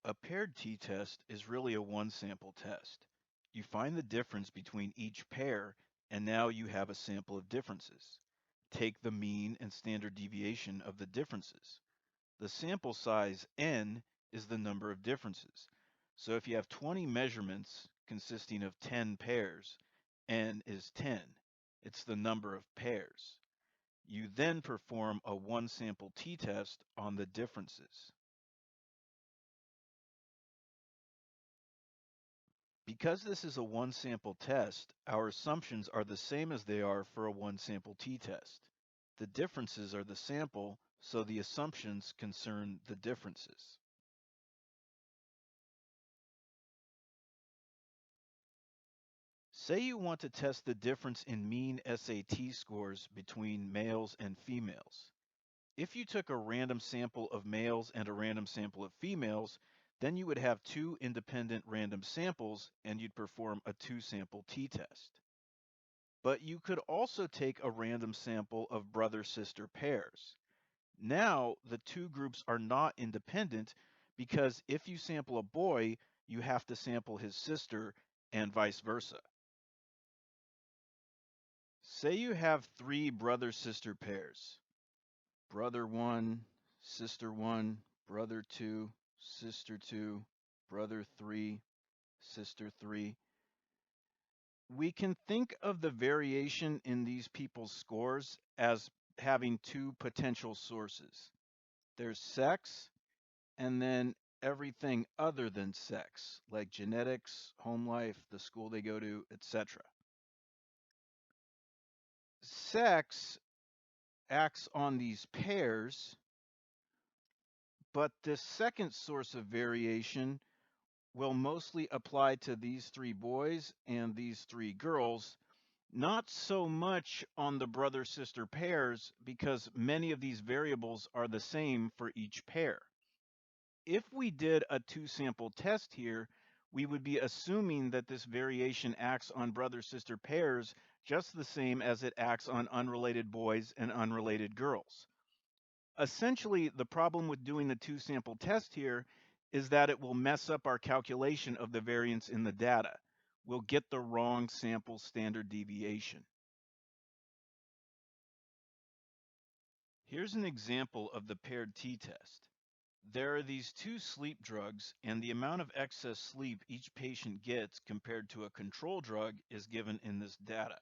A paired t-test is really a one-sample test. You find the difference between each pair, and now you have a sample of differences. Take the mean and standard deviation of the differences. The sample size n is the number of differences. So if you have 20 measurements consisting of 10 pairs, n is 10. It's the number of pairs. You then perform a one-sample t-test on the differences. Because this is a one-sample test, our assumptions are the same as they are for a one-sample t-test. The differences are the sample, so the assumptions concern the differences. Say you want to test the difference in mean SAT scores between males and females. If you took a random sample of males and a random sample of females, then you would have two independent random samples and you'd perform a two-sample t-test. But you could also take a random sample of brother-sister pairs. Now, the two groups are not independent because if you sample a boy, you have to sample his sister and vice versa. Say you have three brother-sister pairs. Brother 1, sister 1, brother 2, sister 2, brother 3, sister 3. We can think of the variation in these people's scores as having two potential sources. There's sex, and then everything other than sex, like genetics, home life, the school they go to, etc. Sex acts on these pairs, but this second source of variation will mostly apply to these three boys and these three girls, not so much on the brother-sister pairs because many of these variables are the same for each pair. If we did a two-sample test here, we would be assuming that this variation acts on brother-sister pairs just the same as it acts on unrelated boys and unrelated girls. Essentially, the problem with doing the two-sample test here is that it will mess up our calculation of the variance in the data. We'll get the wrong sample standard deviation. Here's an example of the paired t-test. There are these two sleep drugs, and the amount of excess sleep each patient gets compared to a control drug is given in this data.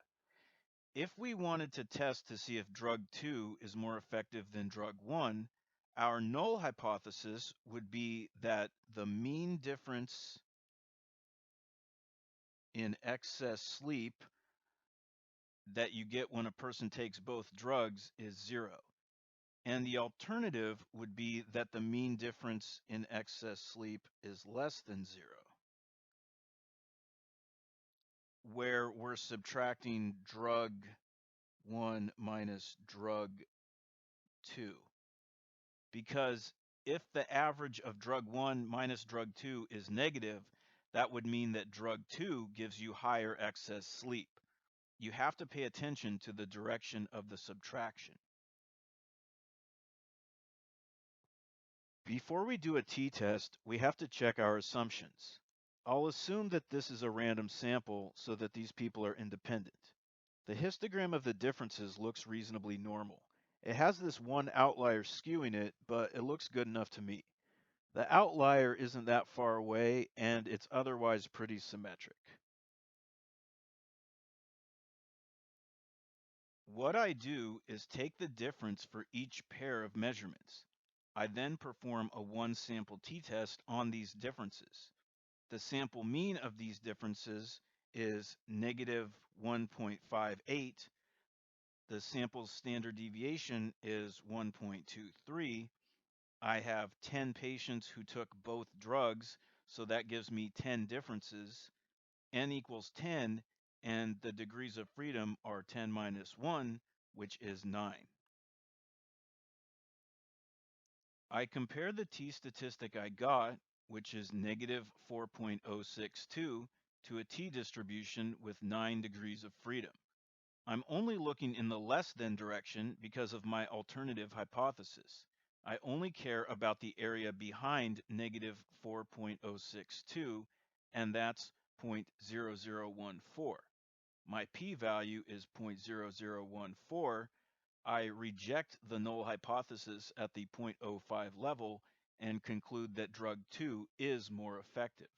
If we wanted to test to see if drug 2 is more effective than drug 1, our null hypothesis would be that the mean difference in excess sleep that you get when a person takes both drugs is 0. And the alternative would be that the mean difference in excess sleep is less than 0, where we're subtracting drug 1 minus drug 2. Because if the average of drug 1 minus drug 2 is negative, that would mean that drug 2 gives you higher excess sleep. You have to pay attention to the direction of the subtraction. Before we do a t-test, we have to check our assumptions. I'll assume that this is a random sample so that these people are independent. The histogram of the differences looks reasonably normal. It has this one outlier skewing it, but it looks good enough to me. The outlier isn't that far away, and it's otherwise pretty symmetric. What I do is take the difference for each pair of measurements. I then perform a one-sample t-test on these differences. The sample mean of these differences is negative 1.58. The sample's standard deviation is 1.23. I have 10 patients who took both drugs, so that gives me 10 differences. N equals 10, and the degrees of freedom are 10 minus 1, which is 9. I compare the t-statistic I got, which is negative 4.062, to a t-distribution with 9 degrees of freedom. I'm only looking in the less than direction because of my alternative hypothesis. I only care about the area behind negative 4.062, and that's 0.0014. My p-value is 0.0014. I reject the null hypothesis at the 0.05 level and conclude that drug 2 is more effective.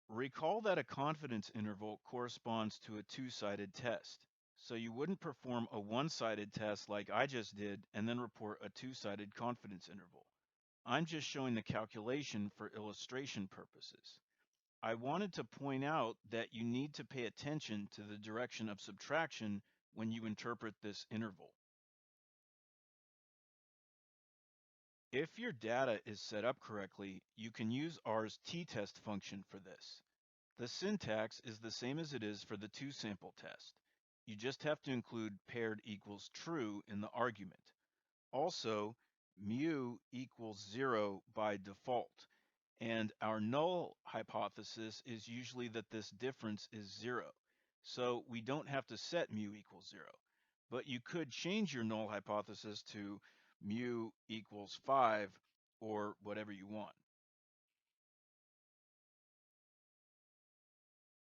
Recall that a confidence interval corresponds to a two-sided test. So you wouldn't perform a one-sided test like I just did and then report a two-sided confidence interval. I'm just showing the calculation for illustration purposes. I wanted to point out that you need to pay attention to the direction of subtraction when you interpret this interval. If your data is set up correctly, you can use R's t-test function for this. The syntax is the same as it is for the two-sample test. You just have to include paired equals true in the argument. Also, mu equals 0 by default, and our null hypothesis is usually that this difference is 0. So we don't have to set mu equals 0. But you could change your null hypothesis to mu equals 5 or whatever you want.